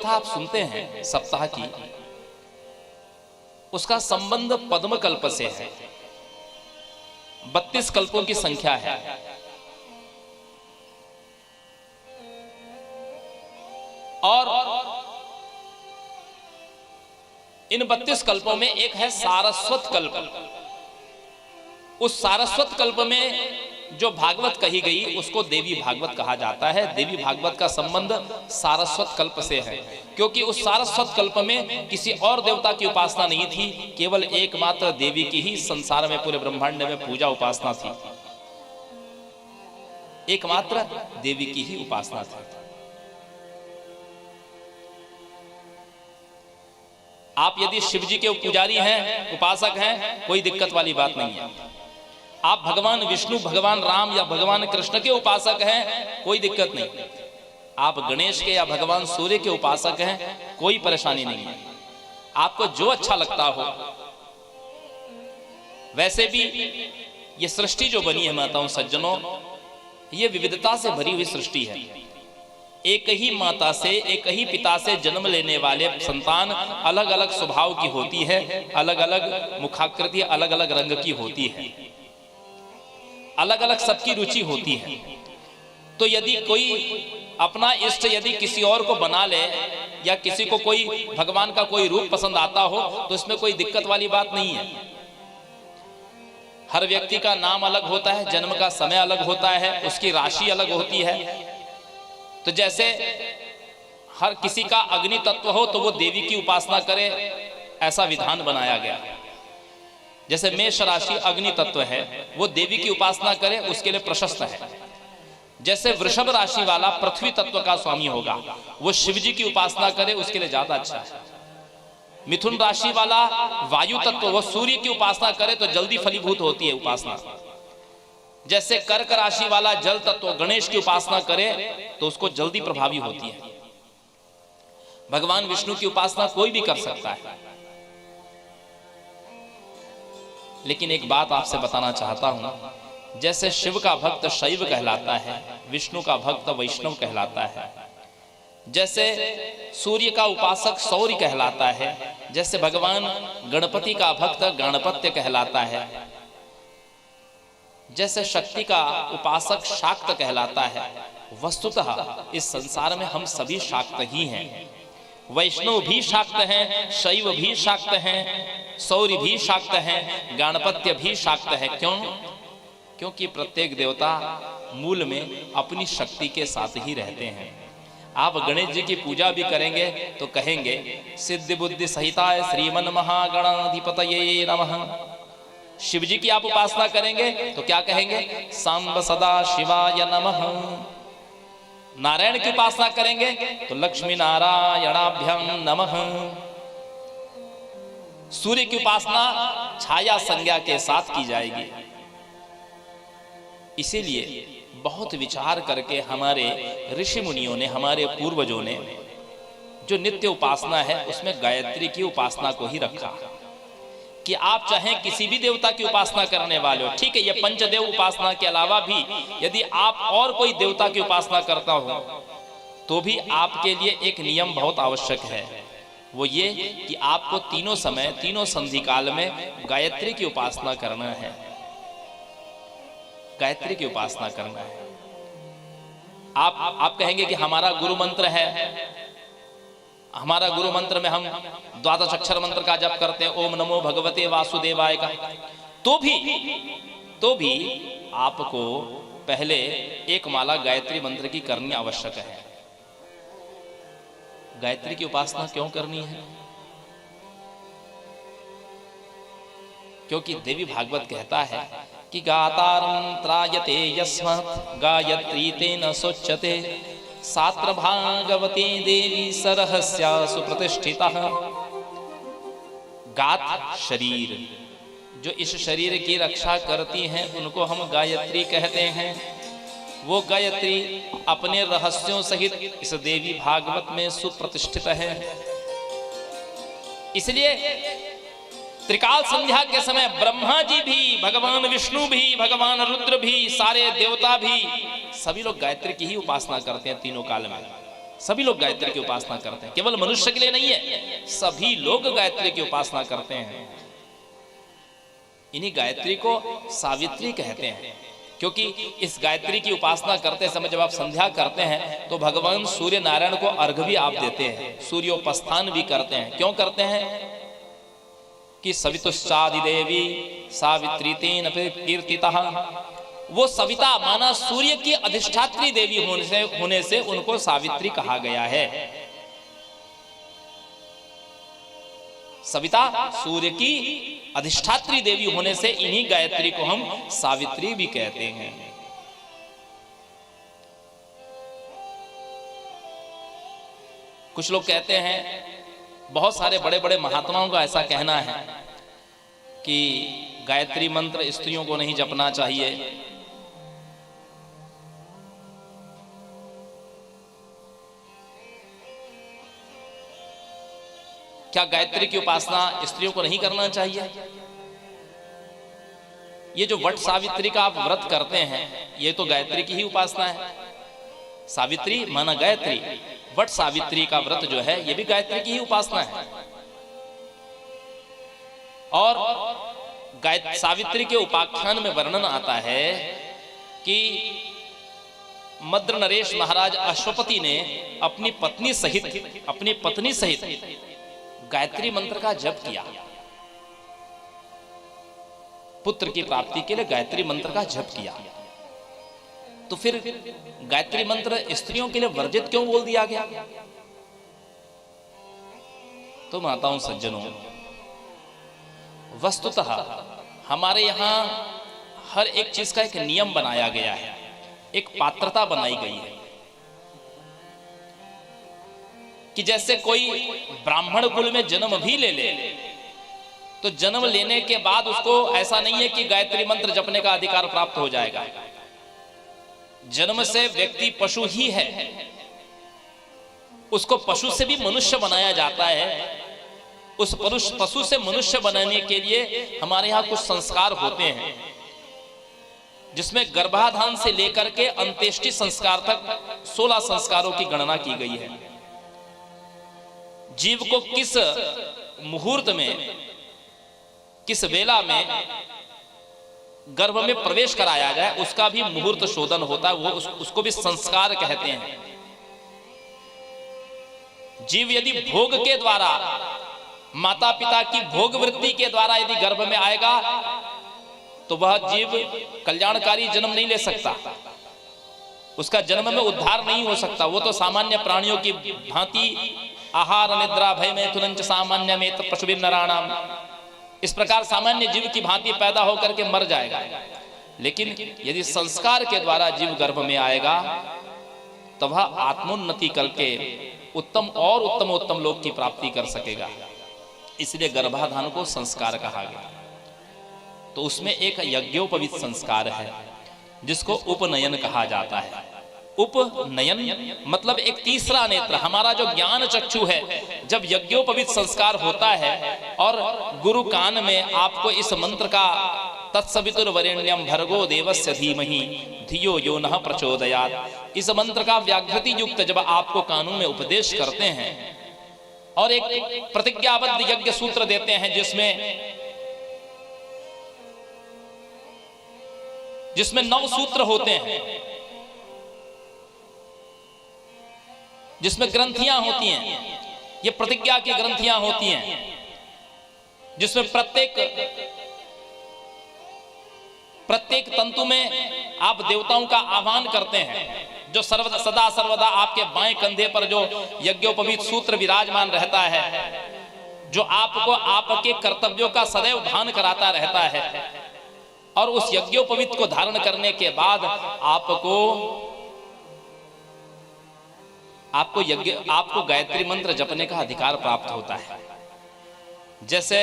कथा आप सुनते हैं सप्ताह की, उसका संबंध पद्म कल्प से है। 32 कल्पों की संख्या है। और इन 32 कल्पों में एक है सारस्वत कल्प। उस सारस्वत कल्प में जो भागवत कही गई उसको देवी भागवत कहा जाता है। देवी भागवत का संबंध सारस्वत कल्प से है, क्योंकि उस सारस्वत कल्प में किसी और देवता की उपासना नहीं थी, केवल एकमात्र देवी की ही संसार में, पूरे ब्रह्मांड में पूजा उपासना थी। एकमात्र देवी की ही उपासना थी। आप यदि शिव जी के पुजारी हैं, उपासक हैं, कोई दिक्कत वाली बात नहीं है। आप भगवान विष्णु, भगवान राम या भगवान कृष्ण के उपासक हैं, कोई दिक्कत नहीं। आप गणेश के या भगवान सूर्य के उपासक हैं, कोई परेशानी नहीं है। आपको जो अच्छा लगता हो। वैसे भी ये सृष्टि जो बनी है माताओं सज्जनों, ये विविधता से भरी हुई सृष्टि है। एक ही माता से, एक ही पिता से जन्म लेने वाले संतान अलग अलग स्वभाव की होती है, अलग अलग मुखाकृति, अलग अलग रंग की होती है, अलग अलग सबकी रुचि होती है। तो यदि कोई अपना इष्ट यदि किसी और को बना ले, या किसी को कोई भगवान का कोई रूप पसंद आता हो, तो इसमें कोई दिक्कत वाली बात नहीं है। हर व्यक्ति का नाम अलग होता है, जन्म का समय अलग होता है, उसकी राशि अलग होती है। तो जैसे हर किसी का अग्नि तत्व हो तो वो देवी की उपासना करे, ऐसा विधान बनाया गया। जैसे मेष राशि अग्नि तत्व है, वो देवी की उपासना करे, उसके लिए प्रशस्त है। जैसे वृषभ राशि वाला पृथ्वी तत्व का स्वामी होगा, वो शिव जी की उपासना करे, उसके लिए ज्यादा अच्छा है। मिथुन राशि वाला वायु तत्व, वो सूर्य की उपासना करे तो जल्दी फलीभूत होती है उपासना। जैसे कर्क राशि वाला जल तत्व गणेश की उपासना करे तो उसको जल्दी प्रभावी होती है। भगवान विष्णु की उपासना कोई भी कर सकता है। लेकिन एक बात आपसे बताना चाहता हूं, जैसे शिव का भक्त शैव कहलाता है, विष्णु का भक्त वैष्णव कहलाता है, जैसे सूर्य का उपासक सौर्य कहलाता है, जैसे भगवान गणपति का भक्त गणपत्य कहलाता है, जैसे शक्ति का उपासक शाक्त कहलाता है, वस्तुतः इस संसार में हम सभी शाक्त ही हैं। वैष्णव भी शाक्त हैं, शैव भी शाक्त हैं, सौर्य भी शाक्त हैं, गणपत्य भी शाक्त है। क्यों? क्योंकि प्रत्येक देवता मूल में अपनी शक्ति के साथ ही रहते हैं। आप गणेश जी की पूजा भी करेंगे तो कहेंगे सिद्धि बुद्धि सहिताय श्रीमन महागणाधिपतये नमः। शिव जी की आप उपासना करेंगे तो क्या कहेंगे? सांब सदा शिवाय नमः। नारायण की उपासना करेंगे तो लक्ष्मी नारायणाभ्याम नमः। सूर्य की उपासना छाया संज्ञा के साथ की जाएगी। इसीलिए बहुत विचार करके हमारे ऋषि मुनियों ने, हमारे पूर्वजों ने जो नित्य उपासना है उसमें गायत्री की उपासना को ही रखा। कि आप चाहें किसी भी देवता की उपासना करने वाले हो, ठीक है, ये पंचदेव उपासना के अलावा भी यदि आप और कोई देवता की उपासना करता हो तो भी आपके लिए एक नियम बहुत आवश्यक है। वो ये कि आपको तीनों समय, तीनों संधि काल में गायत्री की उपासना करना है। गायत्री की उपासना करना है। आप कहेंगे कि हमारा गुरु मंत्र है, हमारा गुरु मंत्र में हम द्वादश अक्षर मंत्र का जप करते हैं, ओम नमो भगवते वासुदेवाय का, तो भी आपको पहले एक माला गायत्री मंत्र की करनी आवश्यक है। गायत्री की उपासना क्यों करनी है? क्योंकि देवी भागवत कहता है कि गातारं त्रायते यस्मात् गायत्री तेन सोच्यते सात्र भागवती देवी सरहस्या सुप्रतिष्ठितः। गात शरीर, जो इस शरीर की रक्षा करती हैं उनको हम गायत्री कहते हैं। वो गायत्री अपने रहस्यों सहित इस देवी भागवत में सुप्रतिष्ठित है। इसलिए त्रिकाल संध्या के समय ब्रह्मा जी भी, भगवान विष्णु भी, भगवान रुद्र भी, सारे देवता भी, सभी लोग गायत्री की ही उपासना करते हैं तीनों काल में। सभी लोग गायत्री की उपासना करते हैं, केवल मनुष्य के लिए नहीं है, सभी लोग गायत्री की उपासना करते हैं। इन्हीं गायत्री को सावित्री कहते हैं, क्योंकि इस गायत्री की उपासना करते समय जब आप संध्या करते हैं तो भगवान सूर्य नारायण को अर्घ भी आप देते हैं, सूर्योपस्थान भी करते हैं। क्यों करते हैं? कि सवितुश्चादि देवी सावित्री तेन कीर्तितः, वो सविता माना सूर्य की अधिष्ठात्री देवी होने से उनको सावित्री कहा गया है। सविता सूर्य की अधिष्ठात्री देवी होने से इन्हीं गायत्री को हम सावित्री भी कहते हैं। कुछ लोग कहते हैं, बहुत सारे बड़े बड़े महात्माओं का ऐसा कहना है कि गायत्री मंत्र स्त्रियों को नहीं जपना चाहिए। क्या गायत्री की उपासना स्त्रियों को नहीं करना चाहिए? ये जो वट सावित्री का आप व्रत करते हैं, ये तो गायत्री की ही उपासना है। सावित्री माना गायत्री, वट सावित्री का व्रत जो है ये भी गायत्री की ही उपासना है। और सावित्री के उपाख्यान में वर्णन आता है कि मद्र नरेश महाराज अश्वपति ने अपनी पत्नी सहित गायत्री मंत्र का जप किया। पुत्र की प्राप्ति के लिए गायत्री मंत्र का जप किया। तो फिर गायत्री मंत्र स्त्रियों के लिए वर्जित क्यों बोल दिया गया? तो माताओं सज्जनों, वस्तुतः हमारे यहां हर एक चीज का एक नियम बनाया गया है, एक पात्रता बनाई गई है। कि जैसे कोई ब्राह्मण कुल में जन्म भी ले ले तो जन्म लेने के बाद उसको ऐसा नहीं है कि गायत्री मंत्र जपने का अधिकार प्राप्त हो जाएगा। जन्म से व्यक्ति पशु ही है, उसको पशु से भी मनुष्य बनाया जाता है। उस पशु से मनुष्य बनाने के लिए हमारे यहाँ कुछ संस्कार होते हैं, जिसमें गर्भाधान से लेकर के अंत्येष्टि संस्कार तक 16 संस्कारों की गणना की गई है। जीव को किस मुहूर्त में, किस वेला में गर्भ में प्रवेश कराया जाए, उसका भी मुहूर्त शोधन होता है। वो उसको भी संस्कार कहते हैं। जीव यदि भोग के द्वारा, माता पिता की भोग वृत्ति के द्वारा यदि गर्भ में आएगा तो वह जीव कल्याणकारी जन्म नहीं ले सकता, उसका जन्म में उद्धार नहीं हो सकता। वो तो सामान्य प्राणियों की भांति आहार निद्रा भय में तुरंत सामान्य में पशुभिर नराणाम, इस प्रकार सामान्य जीव की भांति पैदा होकर के मर जाएगा। लेकिन यदि संस्कार के द्वारा जीव गर्भ में आएगा तो वह आत्मोन्नति करके उत्तम लोक की प्राप्ति कर सकेगा। इसलिए गर्भाधान को संस्कार कहा गया। तो उसमें एक यज्ञोपवीत संस्कार है जिसको उपनयन कहा जाता है। उपनयन मतलब एक तीसरा नेत्र, हमारा जो ज्ञान चक्षु है। जब यज्ञोपवीत संस्कार होता है और गुरु कान में आपको इस मंत्र का तत्सवितुर्वरेण्यम भर्गो देवस्य धीमहि धियो यो नः प्रचोदयात्, इस मंत्र का व्याघ्रति युक्त जब आपको कानों में उपदेश करते हैं और एक प्रतिज्ञाबद्ध यज्ञ सूत्र देते हैं जिसमें 9 सूत्र होते हैं, जिसमें ग्रंथियां होती हैं, ये प्रतिज्ञा की ग्रंथियां होती हैं, जिसमें प्रत्येक तंतु में आप देवताओं का आह्वान करते हैं। जो सदा सर्वदा आपके बाएं कंधे पर जो यज्ञोपवीत सूत्र विराजमान रहता है, जो आपको आपके कर्तव्यों का सदैव भान कराता रहता है। और उस यज्ञोपवीत को धारण करने के बाद आपको गायत्री मंत्र जपने का अधिकार प्राप्त होता है। जैसे